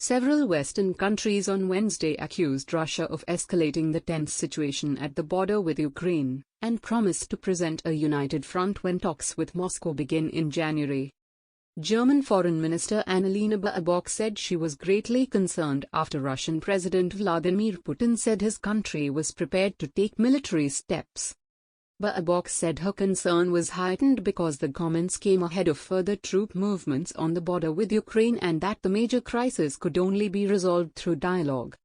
Several Western countries on Wednesday accused Russia of escalating the tense situation at the border with Ukraine, and promised to present a united front when talks with Moscow begin in January. German Foreign Minister Annalena Baerbock said she was greatly concerned after Russian President Vladimir Putin said his country was prepared to take military steps. Baerbock said her concern was heightened because the comments came ahead of further troop movements on the border with Ukraine and that the major crisis could only be resolved through dialogue.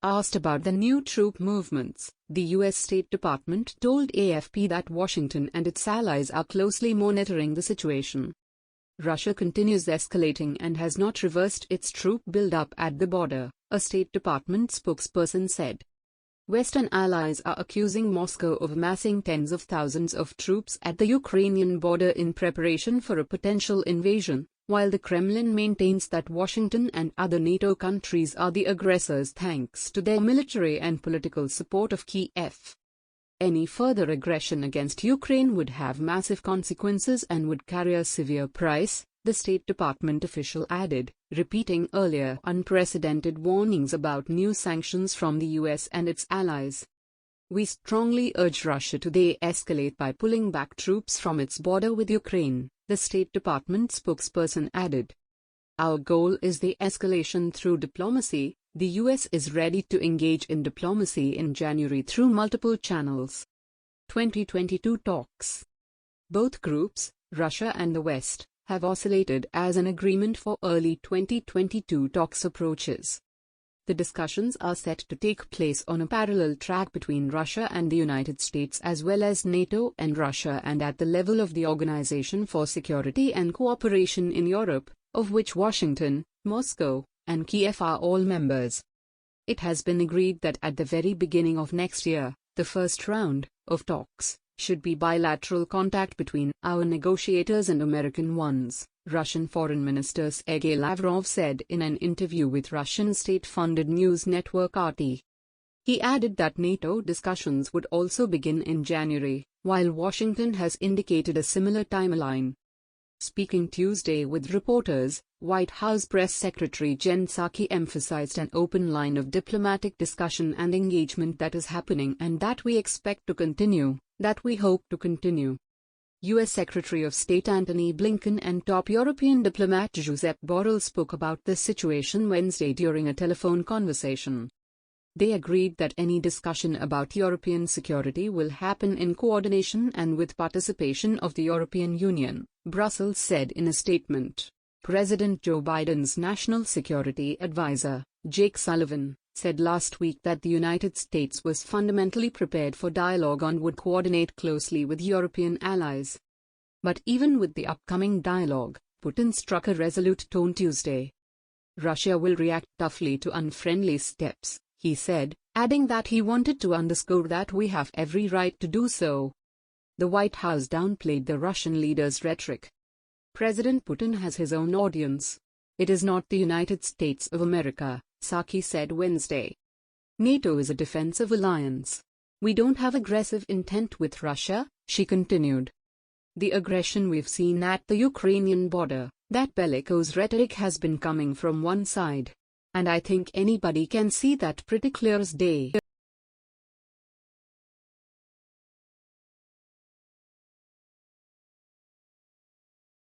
Asked about the new troop movements, the U.S. State Department told AFP that Washington and its allies are closely monitoring the situation. Russia continues escalating and has not reversed its troop buildup at the border, a State Department spokesperson said. Western allies are accusing Moscow of amassing tens of thousands of troops at the Ukrainian border in preparation for a potential invasion, while the Kremlin maintains that Washington and other NATO countries are the aggressors thanks to their military and political support of Kiev. Any further aggression against Ukraine would have massive consequences and would carry a severe price, the State Department official added, repeating earlier unprecedented warnings about new sanctions from the US and its allies. We strongly urge Russia to de-escalate by pulling back troops from its border with Ukraine, the State Department spokesperson added. Our goal is the escalation through diplomacy. The US is ready to engage in diplomacy in January through multiple channels. 2022 talks. Both groups, Russia and the West, have oscillated as an agreement for early 2022 talks approaches. The discussions are set to take place on a parallel track between Russia and the United States as well as NATO and Russia and at the level of the Organization for Security and Cooperation in Europe, of which Washington, Moscow, and Kiev are all members. It has been agreed that at the very beginning of next year, the first round of talks should be bilateral contact between our negotiators and American ones, Russian Foreign Minister Sergei Lavrov said in an interview with Russian state-funded news network RT. He added that NATO discussions would also begin in January, while Washington has indicated a similar timeline. Speaking Tuesday with reporters, White House Press Secretary Jen Psaki emphasized an open line of diplomatic discussion and engagement that is happening and that we expect to continue, that we hope to continue. U.S. Secretary of State Antony Blinken and top European diplomat Josep Borrell spoke about this situation Wednesday during a telephone conversation. They agreed that any discussion about European security will happen in coordination and with participation of the European Union, Brussels said in a statement. President Joe Biden's National Security Advisor, Jake Sullivan, said last week that the United States was fundamentally prepared for dialogue and would coordinate closely with European allies. But even with the upcoming dialogue, Putin struck a resolute tone Tuesday. Russia will react toughly to unfriendly steps, he said, adding that he wanted to underscore that we have every right to do so. The White House downplayed the Russian leader's rhetoric. President Putin has his own audience. It is not the United States of America, Psaki said Wednesday. NATO is a defensive alliance. We don't have aggressive intent with Russia, she continued. The aggression we've seen at the Ukrainian border, that bellicose rhetoric has been coming from one side. And I think anybody can see that pretty clear as day.